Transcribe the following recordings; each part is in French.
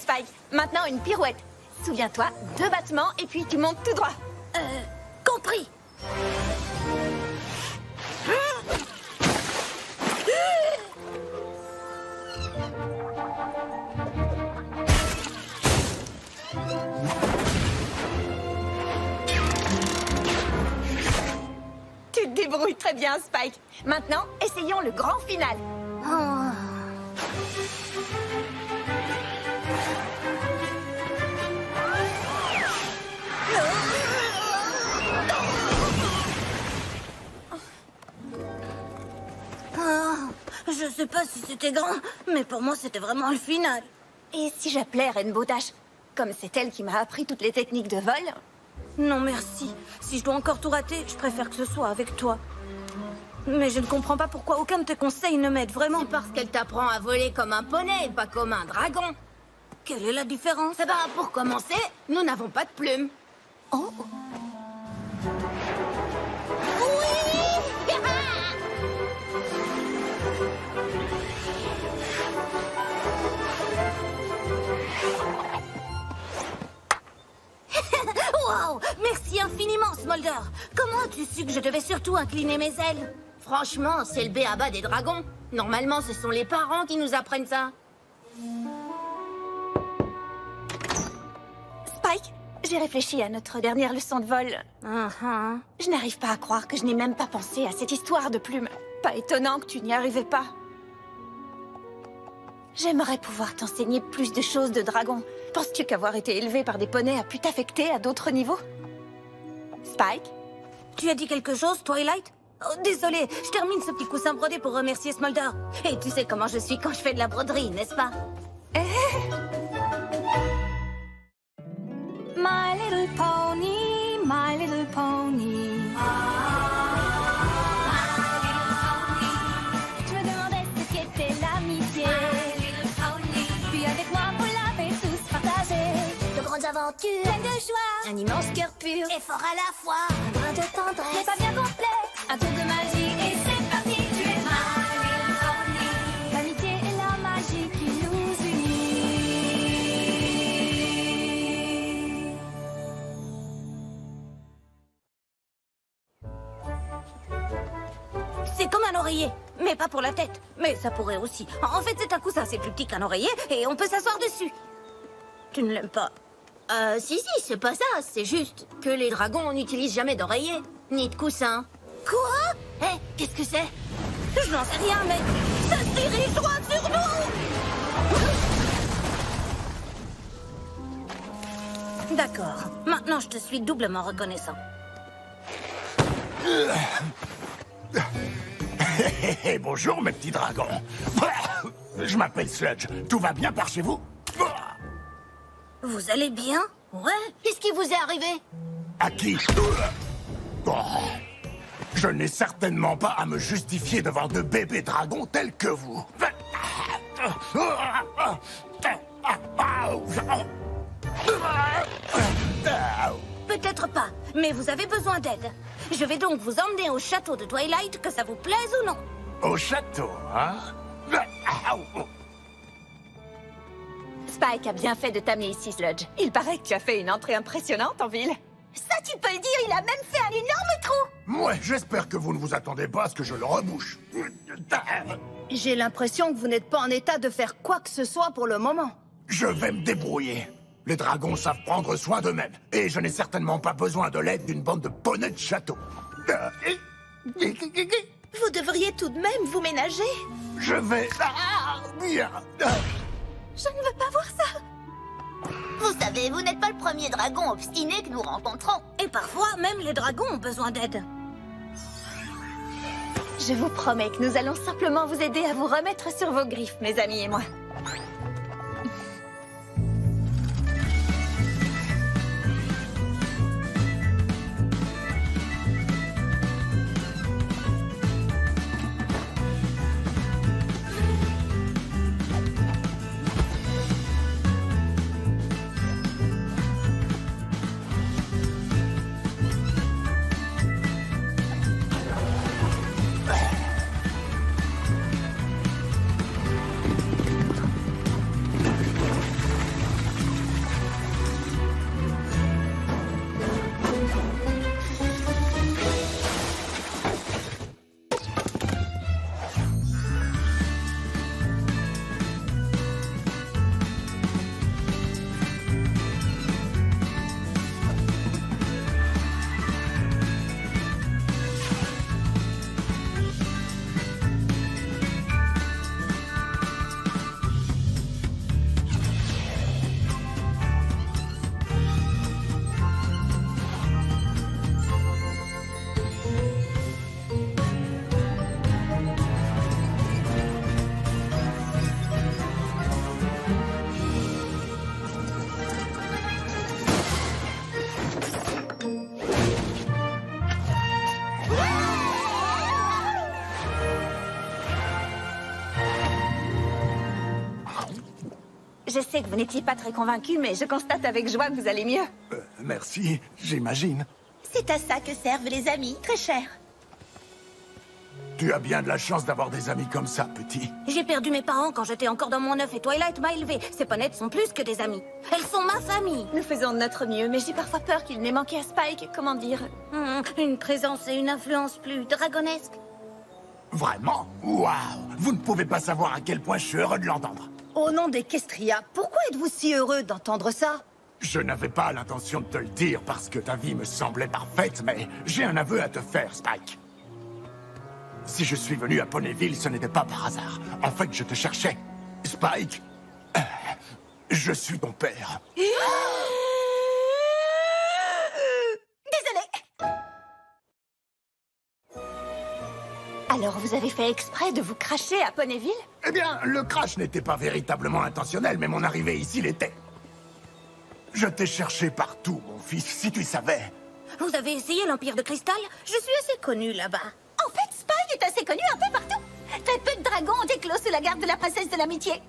Spike. Maintenant, une pirouette. Souviens-toi, 2 battements et puis tu montes tout droit. Compris. Tu te débrouilles très bien, Spike. Maintenant, essayons le grand final. Je sais pas si c'était grand, mais pour moi c'était vraiment le final. Et si j'appelais Rainbow Dash? Comme c'est elle qui m'a appris toutes les techniques de vol. Non merci. Si je dois encore tout rater, je préfère que ce soit avec toi. Mais je ne comprends pas pourquoi aucun de tes conseils ne m'aide vraiment. C'est parce qu'elle t'apprend à voler comme un poney et pas comme un dragon. Quelle est la différence? Eh ben, pour commencer, nous n'avons pas de plumes. Oh! Wow! Merci infiniment, Smolder. Comment as-tu su que je devais surtout incliner mes ailes? Franchement, c'est le b.a.-ba des dragons. Normalement, ce sont les parents qui nous apprennent ça. Spike, j'ai réfléchi à notre dernière leçon de vol. Je n'arrive pas à croire que je n'ai même pas pensé à cette histoire de plumes. Pas étonnant que tu n'y arrivais pas. J'aimerais pouvoir t'enseigner plus de choses de dragon. Penses-tu qu'avoir été élevé par des poneys a pu t'affecter à d'autres niveaux? Spike? Tu as dit quelque chose, Twilight? Oh, désolé, je termine ce petit coussin brodé pour remercier Smolder. Et tu sais comment je suis quand je fais de la broderie, n'est-ce pas? My little pony, my little pony. Je me demandais ce qu'était l'amitié. Puis avec moi, vous l'avez tous partagé. De grandes aventures, Pleine de joie, un immense cœur pur, Et fort à la fois. un brin de n'est tendresse. pas bien complet. Un tour de magie et c'est parti, tu es my little pony. L'amitié et la magie qui nous unit. C'est comme un oreiller, mais pas pour la tête. Mais ça pourrait aussi. En fait, c'est un coussin, c'est plus petit qu'un oreiller, et on peut s'asseoir dessus. Tu ne l'aimes pas? Si, c'est pas ça. C'est juste que les dragons n'utilisent jamais d'oreiller, ni de coussin. Quoi? Hé, qu'est-ce que c'est? Je n'en sais rien, mais ça se dirige droit sur nous! D'accord. Maintenant, je te suis doublement reconnaissant. Bonjour, mes petits dragons. Je m'appelle Sludge. Tout va bien par chez vous? Vous allez bien? Ouais, qu'est-ce qui vous est arrivé? À qui? Je n'ai certainement pas à me justifier devant de bébés dragons tels que vous. Peut-être pas, mais vous avez besoin d'aide. Je vais donc vous emmener au château de Twilight, que ça vous plaise ou non. Au château, hein? Spike a bien fait de t'amener ici, Sludge. Il paraît que tu as fait une entrée impressionnante en ville. Ça, tu peux le dire, il a même fait un énorme trou. Ouais, j'espère que vous ne vous attendez pas à ce que je le rebouche. J'ai l'impression que vous n'êtes pas en état de faire quoi que ce soit pour le moment. Je vais me débrouiller. Les dragons savent prendre soin d'eux-mêmes. Et je n'ai certainement pas besoin de l'aide d'une bande de poneys de château. Vous devriez tout de même vous ménager. Je vais... bien. Je ne veux pas voir ça. Vous savez, vous n'êtes pas le premier dragon obstiné que nous rencontrons. Et parfois, même les dragons ont besoin d'aide. Je vous promets que nous allons simplement vous aider à vous remettre sur vos griffes, mes amis et moi. Je sais que vous n'étiez pas très convaincu, mais je constate avec joie que vous allez mieux. Merci, j'imagine. C'est à ça que servent les amis, très cher. Tu as bien de la chance d'avoir des amis comme ça, petit. J'ai perdu mes parents quand j'étais encore dans mon œuf et Twilight m'a élevé. Ces ponettes sont plus que des amis. Elles sont ma famille. Nous faisons de notre mieux, mais j'ai parfois peur qu'il n'ait manqué à Spike. Comment dire? Une présence et une influence plus dragonesque. Vraiment? Waouh! Vous ne pouvez pas savoir à quel point je suis heureux de l'entendre. Au nom d'Equestria, pourquoi êtes-vous si heureux d'entendre ça? Je n'avais pas l'intention de te le dire parce que ta vie me semblait parfaite, mais j'ai un aveu à te faire, Spike. Si je suis venu à Ponyville, ce n'était pas par hasard. En fait, je te cherchais. Spike, je suis ton père. Alors vous avez fait exprès de vous cracher à Ponyville? Eh bien, le crash n'était pas véritablement intentionnel, mais mon arrivée ici l'était. Je t'ai cherché partout, mon fils, si tu savais. Vous avez essayé l'Empire de Cristal? Je suis assez connue là-bas. En fait, Spike est assez connu un peu partout. Très peu de dragons ont éclos sous la garde de la princesse de l'amitié.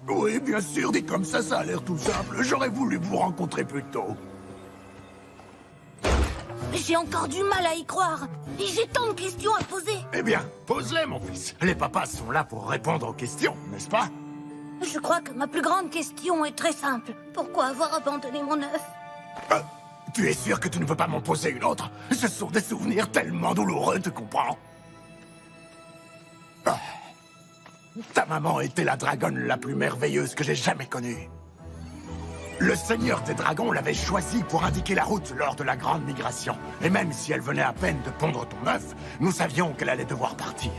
Oui, bien sûr, dit comme ça a l'air tout simple. J'aurais voulu vous rencontrer plus tôt. J'ai encore du mal à y croire. Et j'ai tant de questions à poser. Eh bien, pose-les, mon fils. Les papas sont là pour répondre aux questions, n'est-ce pas? Je crois que ma plus grande question est très simple. Pourquoi avoir abandonné mon œuf? Tu es sûr que tu ne veux pas m'en poser une autre? Ce sont des souvenirs tellement douloureux, tu comprends? Ah. Ta maman était la dragonne la plus merveilleuse que j'ai jamais connue. Le seigneur des dragons l'avait choisie pour indiquer la route lors de la grande migration. Et même si elle venait à peine de pondre ton œuf, nous savions qu'elle allait devoir partir.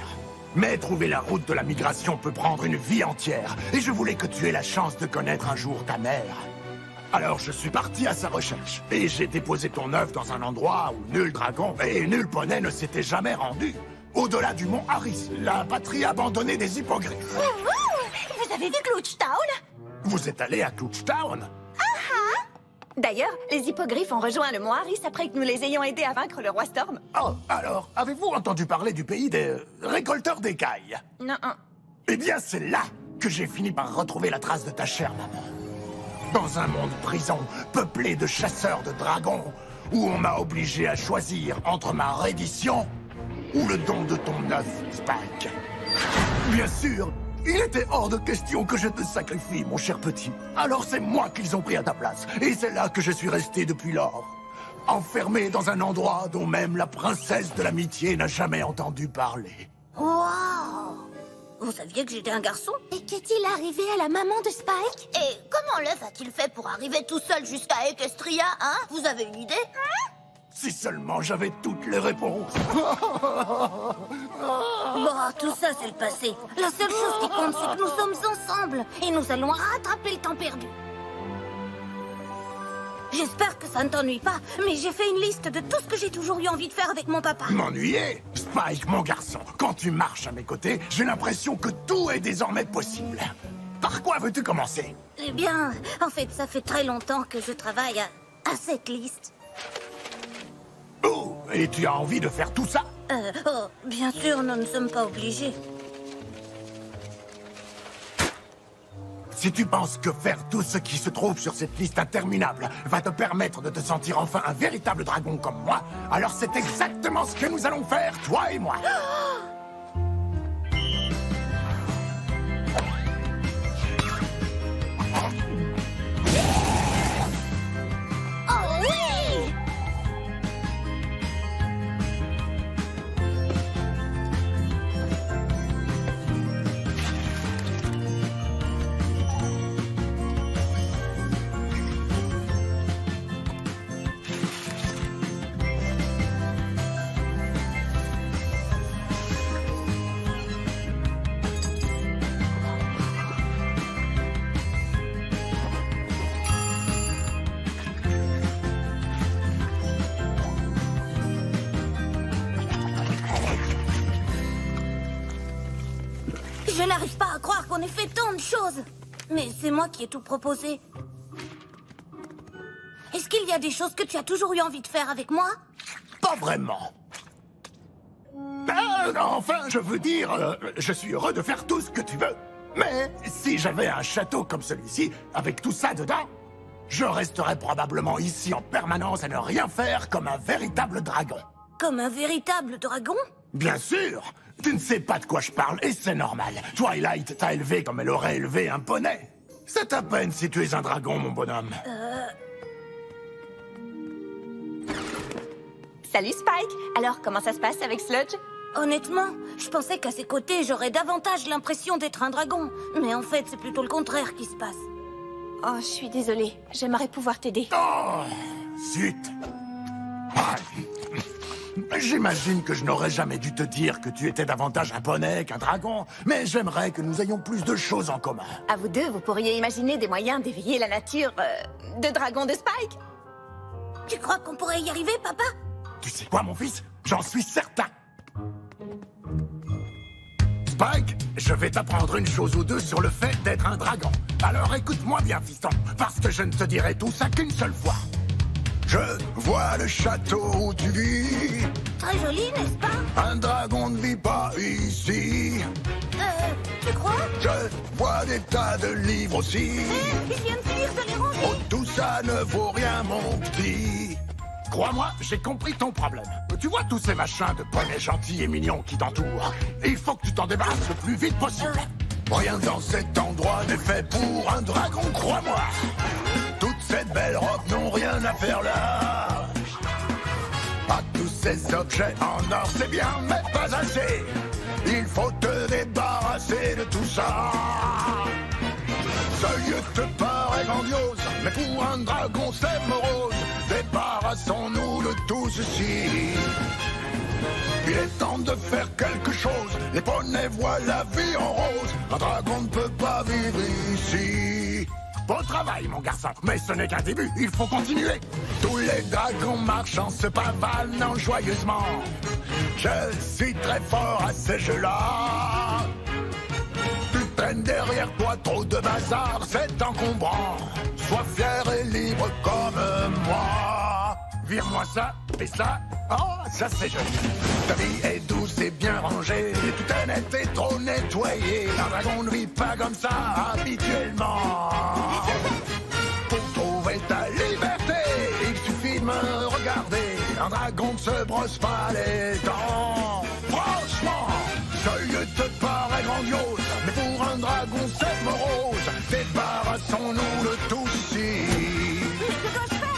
Mais trouver la route de la migration peut prendre une vie entière. Et je voulais que tu aies la chance de connaître un jour ta mère. Alors je suis parti à sa recherche. Et j'ai déposé ton œuf dans un endroit où nul dragon et nul poney ne s'était jamais rendu. Au-delà du mont Harris, la patrie abandonnée des hippogriffes. Vous avez vu Clouchtown? Vous êtes allé à Clouchtown? D'ailleurs, les hippogriffes ont rejoint le mont Harris après que nous les ayons aidés à vaincre le roi Storm. Oh, alors, avez-vous entendu parler du pays des récolteurs d'écailles? Non, Eh bien, c'est là que j'ai fini par retrouver la trace de ta chère maman. Dans un monde prison, peuplé de chasseurs de dragons, où on m'a obligé à choisir entre ma reddition ou le don de ton œuf, Spike. Bien sûr, il était hors de question que je te sacrifie, mon cher petit. Alors c'est moi qu'ils ont pris à ta place, et c'est là que je suis resté depuis lors. Enfermé dans un endroit dont même la princesse de l'amitié n'a jamais entendu parler. Waouh! Vous saviez que j'étais un garçon? Et qu'est-il arrivé à la maman de Spike? Et comment l'œuf a-t-il fait pour arriver tout seul jusqu'à Equestria, hein? Vous avez une idée? Si seulement j'avais toutes les réponses. Bon, tout ça, c'est le passé. La seule chose qui compte, c'est que nous sommes ensemble. Et nous allons rattraper le temps perdu. J'espère que ça ne t'ennuie pas, mais j'ai fait une liste de tout ce que j'ai toujours eu envie de faire avec mon papa. M'ennuyer? Spike, mon garçon, quand tu marches à mes côtés, j'ai l'impression que tout est désormais possible. Par quoi veux-tu commencer? Eh bien, en fait, ça fait très longtemps que je travaille à cette liste. Oh, et tu as envie de faire tout ça? Oh, bien sûr, nous ne sommes pas obligés. Si tu penses que faire tout ce qui se trouve sur cette liste interminable va te permettre de te sentir enfin un véritable dragon comme moi, alors c'est exactement ce que nous allons faire, toi et moi. Oh oui! Je n'arrive pas à croire qu'on ait fait tant de choses. Mais c'est moi qui ai tout proposé. Est-ce qu'il y a des choses que tu as toujours eu envie de faire avec moi? Pas vraiment. Enfin, je veux dire, je suis heureux de faire tout ce que tu veux. Mais si j'avais un château comme celui-ci, avec tout ça dedans, je resterais probablement ici en permanence à ne rien faire comme un véritable dragon. Comme un véritable dragon? Bien sûr! Tu ne sais pas de quoi je parle, et c'est normal. Twilight t'a élevé comme elle aurait élevé un poney. C'est à peine si tu es un dragon, mon bonhomme. Salut Spike. Alors, comment ça se passe avec Sludge? Honnêtement, je pensais qu'à ses côtés, j'aurais davantage l'impression d'être un dragon. Mais en fait, c'est plutôt le contraire qui se passe. Oh, je suis désolée. J'aimerais pouvoir t'aider. Oh, zut! Ah, j'imagine que je n'aurais jamais dû te dire que tu étais davantage un poney qu'un dragon, mais j'aimerais que nous ayons plus de choses en commun. À vous deux, vous pourriez imaginer des moyens d'éveiller la nature de dragon de Spike? Tu crois qu'on pourrait y arriver, papa? Tu sais quoi, mon fils? J'en suis certain. Spike, je vais t'apprendre une chose ou deux sur le fait d'être un dragon. Alors écoute-moi bien, fiston, parce que je ne te dirai tout ça qu'une seule fois. Je vois le château où tu vis. Très joli, n'est-ce pas? Un dragon ne vit pas ici. Tu crois? Je vois des tas de livres aussi. Il vient de finir de les ranger. Oh, tout ça ne vaut rien, mon petit. Crois-moi, j'ai compris ton problème. Tu vois tous ces machins de poneys gentils et mignons qui t'entourent? Il faut que tu t'en débarrasses le plus vite possible. Rien dans cet endroit n'est fait pour un dragon, crois-moi. Toutes ces belles robes n'ont rien à faire là. Pas tous ces objets en or, c'est bien, mais pas assez. Il faut te débarrasser de tout ça. Ce lieu te paraît grandiose, mais pour un dragon c'est morose. Débarrassons-nous de tout ceci. Il est temps de faire quelque chose. Les poneys voient la vie en rose. Un dragon ne peut pas vivre ici. Bon travail, mon garçon, mais ce n'est qu'un début, il faut continuer. Tous les dragons marchant se pavanant joyeusement. Je suis très fort à ces jeux-là. Tu traînes derrière toi trop de bazar, c'est encombrant. Sois fier et libre comme moi. Vire-moi ça et ça. Oh, ça c'est joli. Ta vie est douce et bien rangée. Tout est net et trop nettoyé. Un dragon ne vit pas comme ça habituellement. Pour trouver ta liberté, il suffit de me regarder. Un dragon ne se brosse pas les dents. Franchement, ce lieu te paraît grandiose, mais pour un dragon c'est morose. Débarrassons-nous de tout ceci.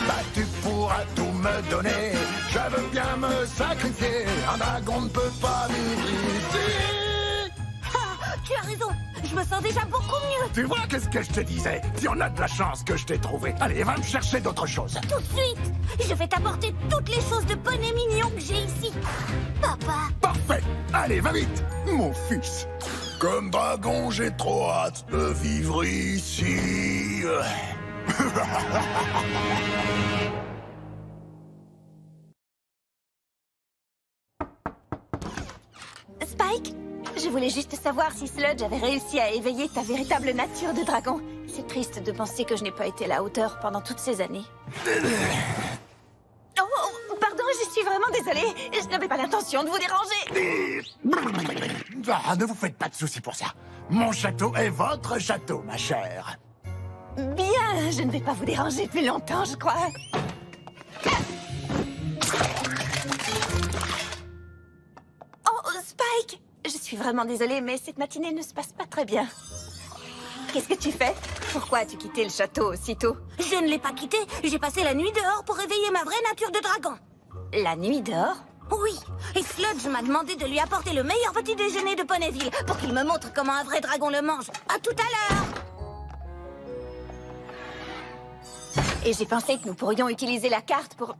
Bah tu pourras tout me donner, je veux bien me sacrifier. Un dragon ne peut pas vivre ici. Ah, tu as raison. Je me sens déjà beaucoup mieux. Tu vois qu'est-ce que je te disais? Tu en as de la chance que je t'ai trouvé. Allez, va me chercher d'autres choses. Tout de suite. Je vais t'apporter toutes les choses de poney mignon que j'ai ici. Papa. Parfait. Allez, va vite, mon fils. Comme dragon, j'ai trop hâte de vivre ici. Spike, je voulais juste savoir si Sludge avait réussi à éveiller ta véritable nature de dragon. C'est triste de penser que je n'ai pas été à la hauteur pendant toutes ces années. Oh, pardon, je suis vraiment désolée. Je n'avais pas l'intention de vous déranger. Ah, ne vous faites pas de soucis pour ça. Mon château est votre château, ma chère. Bien, je ne vais pas vous déranger plus longtemps, je crois. Oh, Spike! Je suis vraiment désolée, mais cette matinée ne se passe pas très bien. Qu'est-ce que tu fais? Pourquoi as-tu quitté le château aussitôt? Je ne l'ai pas quitté. J'ai passé la nuit dehors pour réveiller ma vraie nature de dragon. La nuit dehors? Oui, et Sludge m'a demandé de lui apporter le meilleur petit déjeuner de Ponyville pour qu'il me montre comment un vrai dragon le mange. À tout à l'heure! Et j'ai pensé que nous pourrions utiliser la carte pour...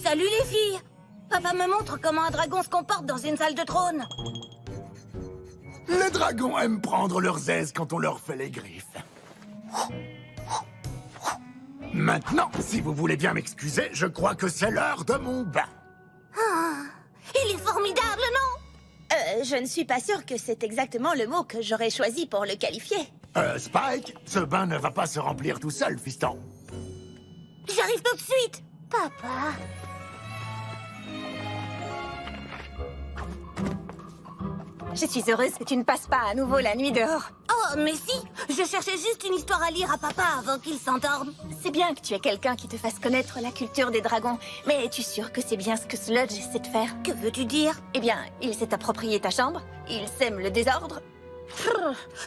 Salut les filles! Papa me montre comment un dragon se comporte dans une salle de trône. Les dragons aiment prendre leurs aises quand on leur fait les griffes. Maintenant, si vous voulez bien m'excuser, je crois que c'est l'heure de mon bain. Il est formidable, non? Je ne suis pas sûre que c'est exactement le mot que j'aurais choisi pour le qualifier. Spike, ce bain ne va pas se remplir tout seul, fiston. J'arrive tout de suite. Papa. Je suis heureuse que tu ne passes pas à nouveau la nuit dehors. Oh, mais si! Je cherchais juste une histoire à lire à papa avant qu'il s'endorme. C'est bien que tu aies quelqu'un qui te fasse connaître la culture des dragons, mais es-tu sûre que c'est bien ce que Sludge essaie de faire? Que veux-tu dire? Eh bien, il s'est approprié ta chambre, il sème le désordre.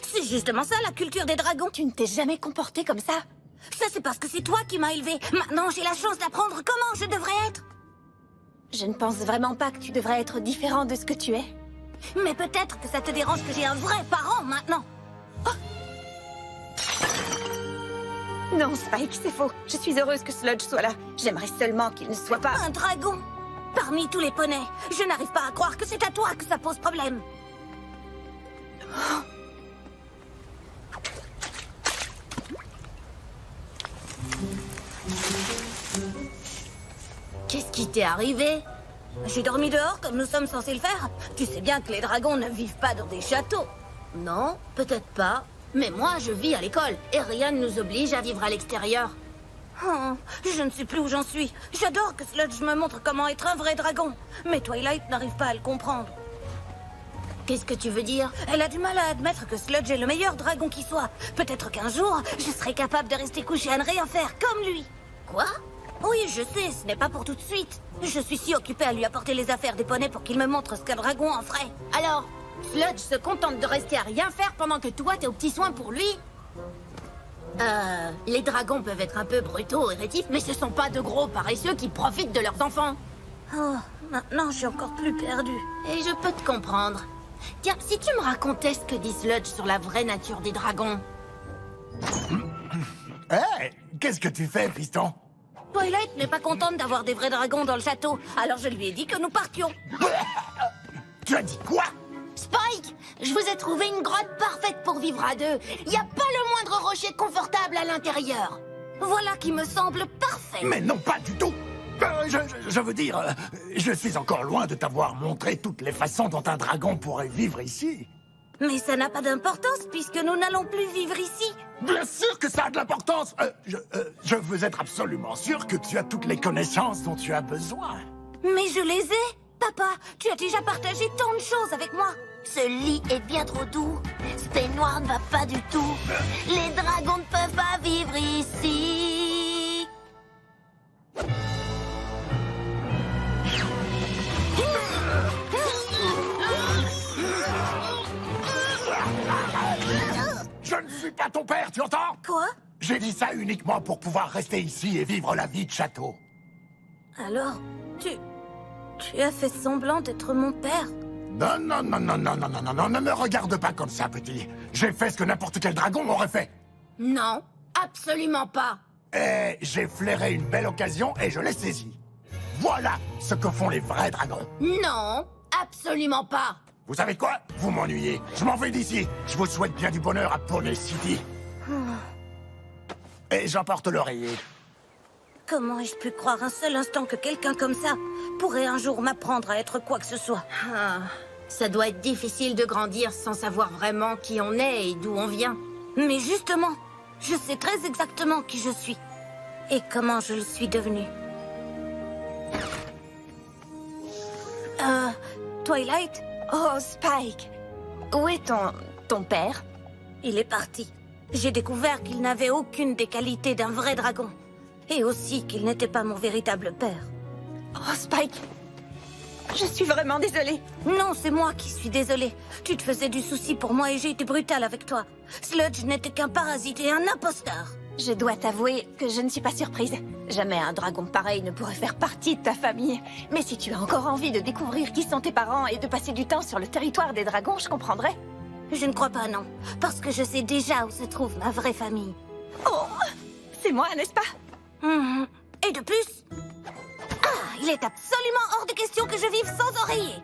C'est justement ça, la culture des dragons. Tu ne t'es jamais comporté comme ça. Ça, c'est parce que c'est toi qui m'as élevé. Maintenant, j'ai la chance d'apprendre comment je devrais être. Je ne pense vraiment pas que tu devrais être différent de ce que tu es. Mais peut-être que ça te dérange que j'ai un vrai parent maintenant. Non, Spike, c'est faux. Je suis heureuse que Sludge soit là. J'aimerais seulement qu'il ne soit pas... Un dragon. Parmi tous les poneys, je n'arrive pas à croire que c'est à toi que ça pose problème. Qu'est-ce qui t'est arrivé? J'ai dormi dehors comme nous sommes censés le faire. Tu sais bien que les dragons ne vivent pas dans des châteaux. Non, peut-être pas. Mais moi, je vis à l'école et rien ne nous oblige à vivre à l'extérieur. Oh, je ne sais plus où j'en suis. J'adore que Sludge me montre comment être un vrai dragon. Mais Twilight n'arrive pas à le comprendre. Qu'est-ce que tu veux dire? Elle a du mal à admettre que Sludge est le meilleur dragon qui soit. Peut-être qu'un jour, je serai capable de rester couché à ne rien faire comme lui. Quoi? Oui, je sais, ce n'est pas pour tout de suite. Je suis si occupée à lui apporter les affaires des poneys pour qu'il me montre ce qu'un dragon en ferait. Alors, Sludge se contente de rester à rien faire pendant que toi, t'es aux petits soins pour lui? Les dragons peuvent être un peu brutaux et rétifs, mais ce sont pas de gros paresseux qui profitent de leurs enfants. Oh, maintenant, je suis encore plus perdue. Et je peux te comprendre. Tiens, si tu me racontais ce que dit Sludge sur la vraie nature des dragons. Hé, qu'est-ce que tu fais, piston? Twilight n'est pas contente d'avoir des vrais dragons dans le château, alors je lui ai dit que nous partions. Tu as dit quoi? Spike, je vous ai trouvé une grotte parfaite pour vivre à deux. Il n'y a pas le moindre rocher confortable à l'intérieur. Voilà qui me semble parfait. Mais non, pas du tout. Je veux dire, je suis encore loin de t'avoir montré toutes les façons dont un dragon pourrait vivre ici. Mais ça n'a pas d'importance puisque nous n'allons plus vivre ici. Bien sûr que ça a de l'importance. Je veux être absolument sûr que tu as toutes les connaissances dont tu as besoin. Mais je les ai. Papa, tu as déjà partagé tant de choses avec moi. Ce lit est bien trop doux. Ce peignoir ne va pas du tout. Les dragons ne peuvent pas vivre ici. Je ne suis pas ton père, tu entends? Quoi? J'ai dit ça uniquement pour pouvoir rester ici et vivre la vie de château. Alors, tu as fait semblant d'être mon père? Non, non, non, non, non, non, non, non, non, ne me regarde pas comme ça, petit. J'ai fait ce que n'importe quel dragon aurait fait. Non, absolument pas. Et j'ai flairé une belle occasion et je l'ai saisie. Voilà ce que font les vrais dragons. Non, absolument pas. Vous savez quoi? Vous m'ennuyez. Je m'en vais d'ici. Je vous souhaite bien du bonheur à Pony City. Et j'emporte l'oreiller. Comment ai-je pu croire un seul instant que quelqu'un comme ça pourrait un jour m'apprendre à être quoi que ce soit? Ça doit être difficile de grandir sans savoir vraiment qui on est et d'où on vient. Mais justement, je sais très exactement qui je suis. Et comment je le suis devenue. Twilight? Oh, Spike. Où est ton père? Il est parti. J'ai découvert qu'il n'avait aucune des qualités d'un vrai dragon. Et aussi qu'il n'était pas mon véritable père. Oh, Spike. Je suis vraiment désolée. Non, c'est moi qui suis désolée. Tu te faisais du souci pour moi et j'ai été brutale avec toi. Sludge n'était qu'un parasite et un imposteur. Je dois t'avouer que je ne suis pas surprise. Jamais un dragon pareil ne pourrait faire partie de ta famille. Mais si tu as encore envie de découvrir qui sont tes parents et de passer du temps sur le territoire des dragons, je comprendrais. Je ne crois pas, non. Parce que je sais déjà où se trouve ma vraie famille. Oh, c'est moi, n'est-ce pas? Et de plus... Ah, il est absolument hors de question que je vive sans oreiller.